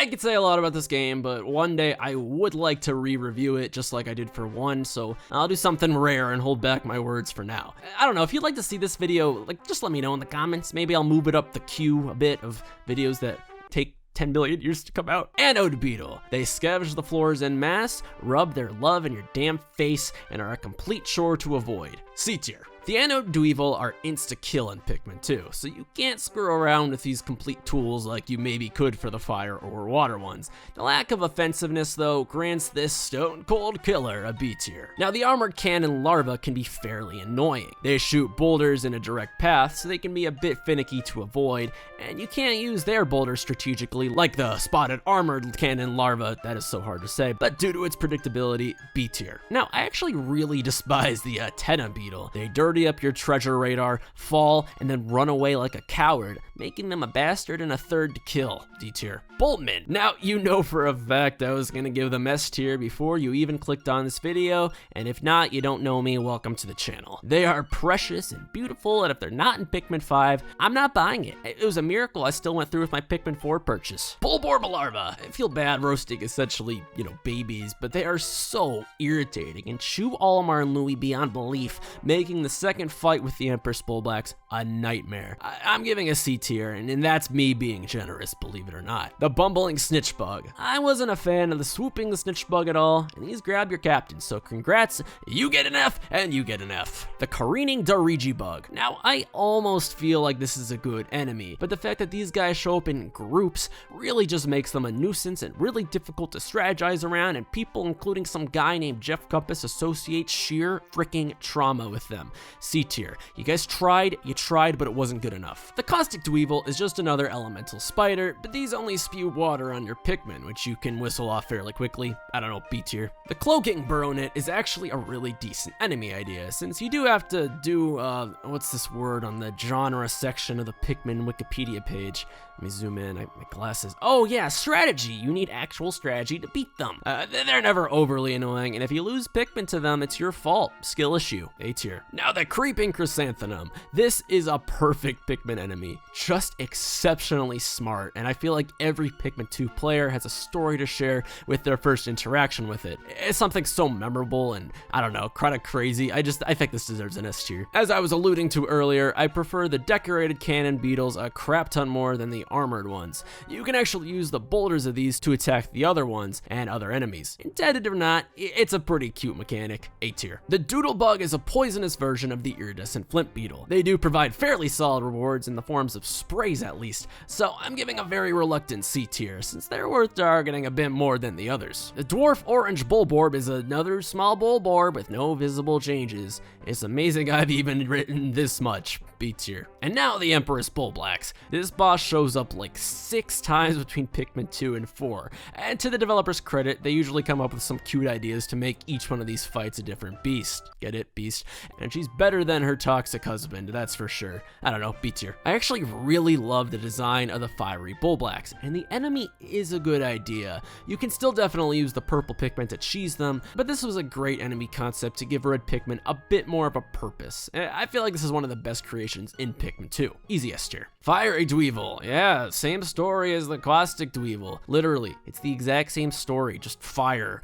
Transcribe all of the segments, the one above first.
I could say a lot about this game, but one day I would like to re-review it just like I did for 1, so I'll do something rare and hold back my words for now. I don't know, if you'd like to see this video, like, just let me know in the comments. Maybe I'll move it up the queue a bit of videos that take 10 billion years to come out. Anode Beetle. They scavenge the floors en masse, rub their love in your damn face, and are a complete chore to avoid. C tier. The Anode Dweevil are insta-kill in Pikmin 2, so you can't screw around with these complete tools like you maybe could for the fire or water ones. The lack of offensiveness, though, grants this stone-cold killer a B tier. Now, the armored cannon larva can be fairly annoying. They shoot boulders in a direct path, so they can be a bit finicky to avoid, and you can't use their boulders strategically like the spotted armored cannon larva. That is so hard to say, but due to its predictability, B tier. Now, I actually really despise the Tenna Beetle. They dirty up your treasure radar, fall, and then run away like a coward, making them a bastard and a third to kill. D tier. Boltman. Now, you know for a fact I was gonna give them S tier before you even clicked on this video, and if not, you don't know me, welcome to the channel. They are precious and beautiful, and if they're not in Pikmin 5, I'm not buying it. It was a miracle I still went through with my Pikmin 4 purchase. Bulborb larva. I feel bad roasting essentially, babies, but they are so irritating and chew Olimar and Louie beyond belief, making the second fight with the Empress Bulblacks a nightmare. I'm giving a C tier, and that's me being generous, believe it or not. The bumbling snitch bug. I wasn't a fan of the swooping the snitch bug at all, and he's grab your captain, so congrats, you get an F, and you get an F. The careening Darigi bug. Now, I almost feel like this is a good enemy, but the fact that these guys show up in groups really just makes them a nuisance and really difficult to strategize around, and people, including some guy named JeffCompass, associate sheer freaking trauma with them. C tier. You guys tried, but it wasn't good enough. The caustic Dweevil is just another elemental spider, but these only spew water on your Pikmin, which you can whistle off fairly quickly. I don't know, B tier. The cloaking Burrownet is actually a really decent enemy idea, since you do have to do, what's this word on the genre section of the Pikmin Wikipedia page? Let me zoom in, my glasses. Oh yeah, strategy. You need actual strategy to beat them. They're never overly annoying, and if you lose Pikmin to them, it's your fault. Skill issue. A tier. Now the creeping chrysanthemum. This is a perfect Pikmin enemy. Just exceptionally smart, and I feel like every Pikmin 2 player has a story to share with their first interaction with it. It's something so memorable and, I don't know, kind of crazy. I think this deserves an S tier. As I was alluding to earlier, I prefer the decorated cannon beetles a crap ton more than the armored ones. You can actually use the boulders of these to attack the other ones and other enemies. Intended or not, it's a pretty cute mechanic. A tier. The Doodlebug is a poisonous version of the iridescent flint beetle. They do provide fairly solid rewards in the forms of sprays at least, so I'm giving a very reluctant C tier since they're worth targeting a bit more than the others. The dwarf orange Bulborb is another small Bulborb with no visible changes. It's amazing I've even written this much. B tier. And now the Empress Bulblacks. This boss shows up like 6 times between Pikmin 2 and 4, and to the developers' credit, they usually come up with some cute ideas to make each one of these fights a different beast. Get it? Beast. And she's better than her toxic husband, that's for sure. I don't know, B tier. I actually really love the design of the fiery Bulblacks, and the enemy is a good idea. You can still definitely use the purple Pikmin to cheese them, but this was a great enemy concept to give red Pikmin a bit more of a purpose. I feel like this is one of the best creations in Pikmin 2. Easy S tier. Fiery Dweevil. Yeah, same story as the caustic Dweevil. Literally, it's the exact same story, just fire.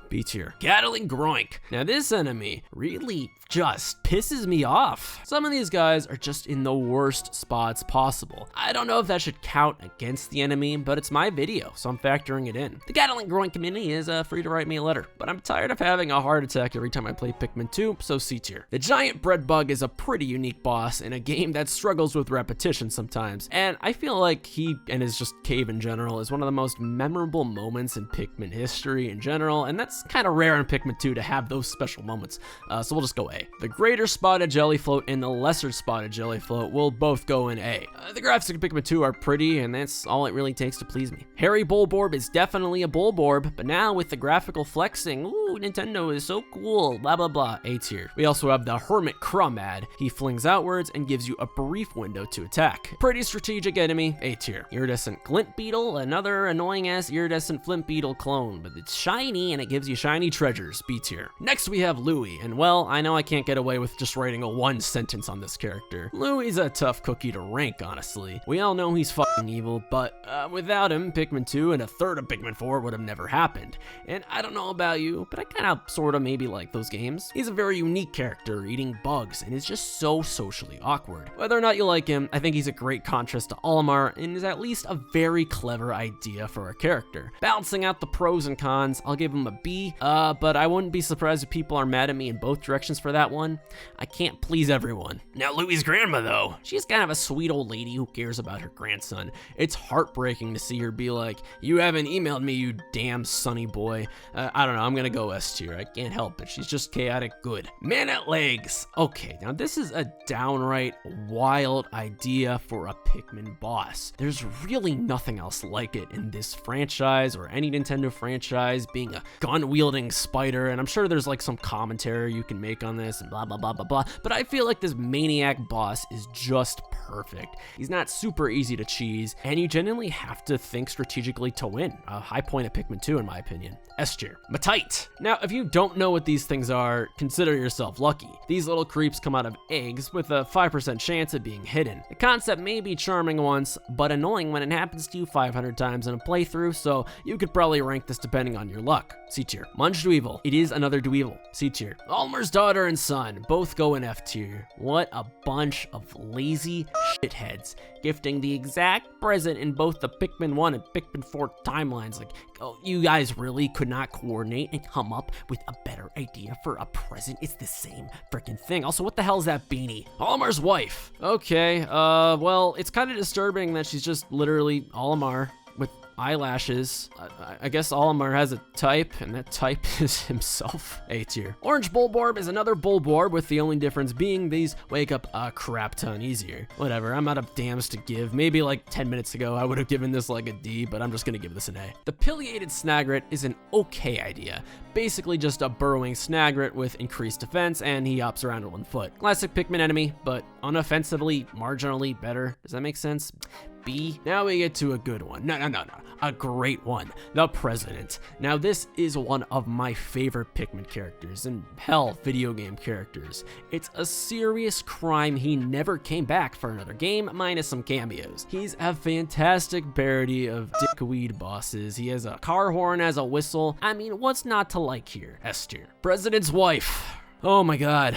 B tier. Gatling Groink. Now this enemy really just pisses me off. Some of these guys are just in the worst spots possible. I don't know if that should count against the enemy, but it's my video, so I'm factoring it in. The Gatling Groink community is free to write me a letter, but I'm tired of having a heart attack every time I play Pikmin 2, so C tier. The giant bread bug is a pretty unique boss in a game that struggles with repetition sometimes, and I feel like he and his just cave in general is one of the most memorable moments in Pikmin history in general, and that's kind of rare in Pikmin 2 to have those special moments, so we'll just go A. The greater spotted jelly float and the lesser spotted jelly float will both go in A. The graphics in Pikmin 2 are pretty, and that's all it really takes to please me. Hairy Bulborb is definitely a Bulborb, but now with the graphical flexing, ooh, Nintendo is so cool, blah blah blah, A tier. We also have the Hermit Crumad. He flings outwards and and gives you a brief window to attack. Pretty strategic enemy, A tier. Iridescent glint beetle, another annoying ass iridescent flint beetle clone, but it's shiny and it gives you shiny treasures, B tier. Next we have Louis, and well, I know I can't get away with just writing a one sentence on this character. Louis a tough cookie to rank, honestly. We all know he's fucking evil, but without him, Pikmin 2 and a third of Pikmin 4 would have never happened. And I don't know about you, but I kinda sorta maybe like those games. He's a very unique character, eating bugs, and is just so socially awkward. Whether or not you like him, I think he's a great contrast to Olimar, and is at least a very clever idea for a character. Balancing out the pros and cons, I'll give him a B, but I wouldn't be surprised if people are mad at me in both directions for that one. I can't please everyone. Now Louis' grandma though, she's kind of a sweet old lady who cares about her grandson. It's heartbreaking to see her be like, you haven't emailed me, you damn sonny boy. I don't know, I'm gonna go S tier. I can't help it. She's just chaotic good. Man at legs. Okay, now this is a downright wild idea for a Pikmin boss. There's really nothing else like it in this franchise or any Nintendo franchise, being a gun-wielding spider, and I'm sure there's like some commentary you can make on this and blah blah blah blah blah, but I feel like this maniac boss is just perfect. He's not super easy to cheese, and you genuinely have to think strategically to win. A high point at Pikmin 2 in my opinion. S tier. Matite. Now, if you don't know what these things are, consider yourself lucky. These little creeps come out of eggs with a 5% chance of being hidden. The concept may be charming once, but annoying when it happens to you 500 times in a playthrough, so you could probably rank this depending on your luck. C tier. Munch Dweevil. It is another Dweevil. C tier. Olimar's daughter and son both go in F tier. What a bunch of lazy shitheads, gifting the exact present in both the Pikmin 1 and Pikmin 4 timelines. Like, oh, you guys really could not coordinate and come up with a better idea for a present? It's the same freaking thing. Also, what the hell is that beanie? Olimar's wife. Okay, well, it's kind of disturbing that she's just literally Olimar with eyelashes. I guess Olimar has a type, and that type is himself. A tier. Orange Bulborb is another Bulborb, with the only difference being these wake up a crap ton easier. Whatever, I'm out of dams to give. Maybe like 10 minutes ago I would have given this like a D, but I'm just gonna give this an A. The Pileated Snagret is an okay idea. Basically just a burrowing Snagret with increased defense, and he hops around on one foot. Classic Pikmin enemy, but unoffensively, marginally better. Does that make sense? B. Now we get to a good one. No. A great one. The President. Now this is one of my favorite Pikmin characters, and hell, video game characters. It's a serious crime he never came back for another game, minus some cameos. He's a fantastic parody of dickweed bosses. He has a car horn as a whistle. I mean, what's not to like here? S tier. President's wife. Oh my god.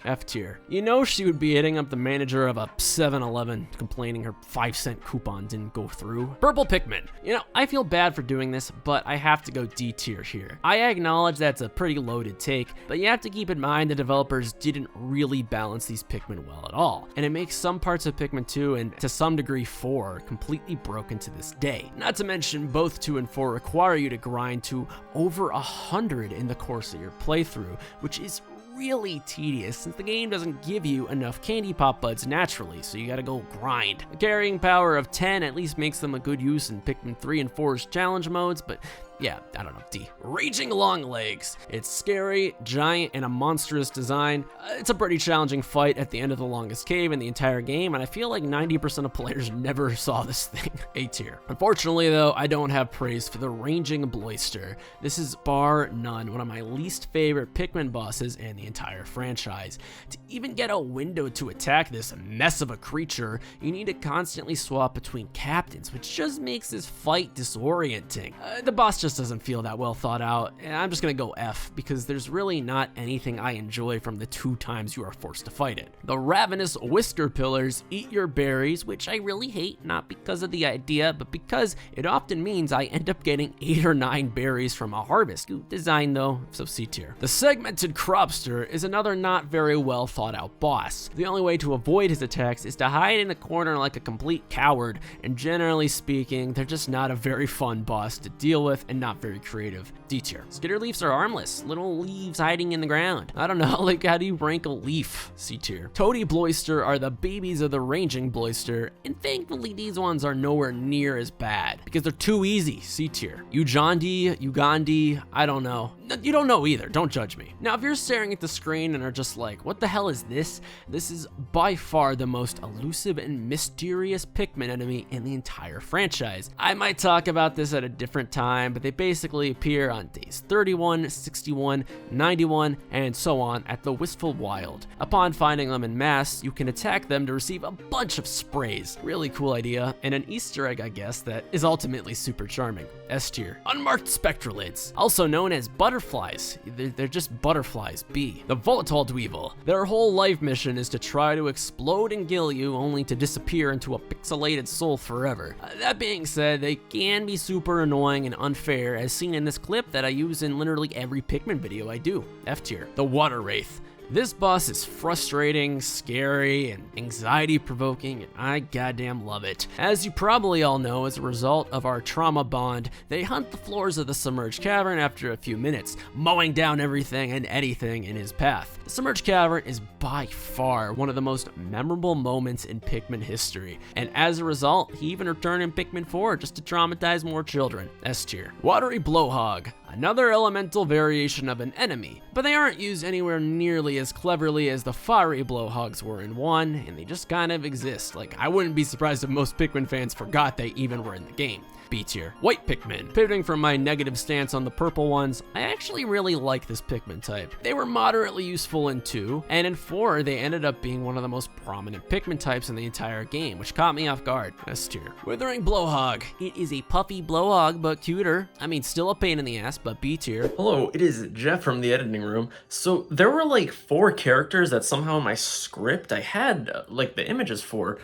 F tier. You know she would be hitting up the manager of a 7-Eleven complaining her 5-cent coupon didn't go through. Purple Pikmin. You know, I feel bad for doing this, but I have to go D tier here. I acknowledge that's a pretty loaded take, but you have to keep in mind the developers didn't really balance these Pikmin well at all, and it makes some parts of Pikmin 2 and to some degree 4 completely broken to this day. Not to mention both 2 and 4 require you to grind to over 100 in the course of your playthrough, which is really tedious since the game doesn't give you enough candy pop buds naturally, so you gotta go grind. The carrying power of 10 at least makes them a good use in Pikmin 3 and 4's challenge modes, but yeah, I don't know, D. Raging Longlegs. It's scary, giant, and a monstrous design. It's a pretty challenging fight at the end of the longest cave in the entire game, and I feel like 90% of players never saw this thing. A tier. Unfortunately though, I don't have praise for the Raging Bloister. This is bar none one of my least favorite Pikmin bosses in the entire franchise. To even get a window to attack this mess of a creature, you need to constantly swap between captains, which just makes this fight disorienting. The boss just doesn't feel that well thought out, and I'm just gonna go F, because there's really not anything I enjoy from the 2 times you are forced to fight it. The Ravenous Whisker Pillars eat your berries, which I really hate, not because of the idea, but because it often means I end up getting 8 or 9 berries from a harvest. Good design though, so C tier. The Segmented Cropster is another not very well thought out boss. The only way to avoid his attacks is to hide in a corner like a complete coward, and generally speaking, they're just not a very fun boss to deal with, and and not very creative. D tier. Skitterleafs are harmless, little leaves hiding in the ground. I don't know, like how do you rank a leaf? C tier. Toady Bloister are the babies of the ranging Bloister, and thankfully these ones are nowhere near as bad because they're too easy. C tier. Ugandi, I don't know. You don't know either, don't judge me. Now if you're staring at the screen and are just like, what the hell is this? This is by far the most elusive and mysterious Pikmin enemy in the entire franchise. I might talk about this at a different time, but they basically appear on days 31, 61, 91, and so on at the Wistful Wild. Upon finding them in mass, you can attack them to receive a bunch of sprays. Really cool idea, and an Easter egg, I guess, that is ultimately super charming. S tier. Unmarked Spectralids, also known as butterflies. They're just butterflies. B. The Volatile Dweevil. Their whole life mission is to try to explode and kill you, only to disappear into a pixelated soul forever. That being said, they can be super annoying and unfair, as seen in this clip that I use in literally every Pikmin video I do. F tier. The Water Wraith. This boss is frustrating, scary, and anxiety-provoking, and I goddamn love it. As you probably all know, as a result of our trauma bond, they hunt the floors of the submerged cavern after a few minutes, mowing down everything and anything in his path. The submerged cavern is by far one of the most memorable moments in Pikmin history, and as a result, he even returned in Pikmin 4 just to traumatize more children. S tier. Watery Blowhog. Another elemental variation of an enemy, but they aren't used anywhere nearly as cleverly as the fiery Blowhogs were in 1, and they just kind of exist. Like, I wouldn't be surprised if most Pikmin fans forgot they even were in the game. B tier. White Pikmin. Pivoting from my negative stance on the purple ones, I actually really like this Pikmin type. They were moderately useful in 2, and in 4 they ended up being one of the most prominent Pikmin types in the entire game, which caught me off guard. S tier. Withering Blowhog. It is a puffy Blowhog, but cuter. I mean, still a pain in the ass, but B tier. Hello, it is Jeff from the editing room. So there were like 4 characters that somehow in my script I had like the images for,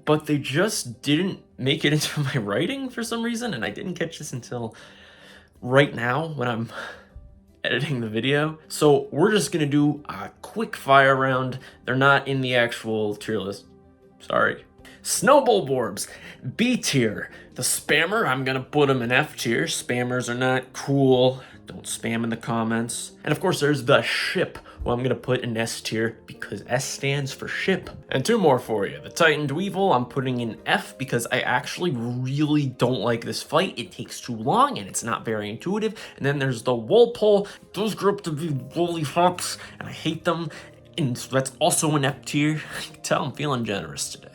but they just didn't make it into my writing for some reason, and I didn't catch this until right now when I'm editing the video. So we're just gonna do a quick fire round. They're not in the actual tier list. Sorry. Snowbulborbs, B tier. The spammer, I'm gonna put them in F tier. Spammers are not cool. Don't spam in the comments. And of course there's the ship, who I'm gonna put in S tier because S stands for ship. And 2 more for you. The Titan Dweevil, I'm putting in F because I actually really don't like this fight. It takes too long and it's not very intuitive. And then there's the Wolpole. Those grew up to be woolly fucks and I hate them. And so that's also an F tier. I can tell I'm feeling generous today.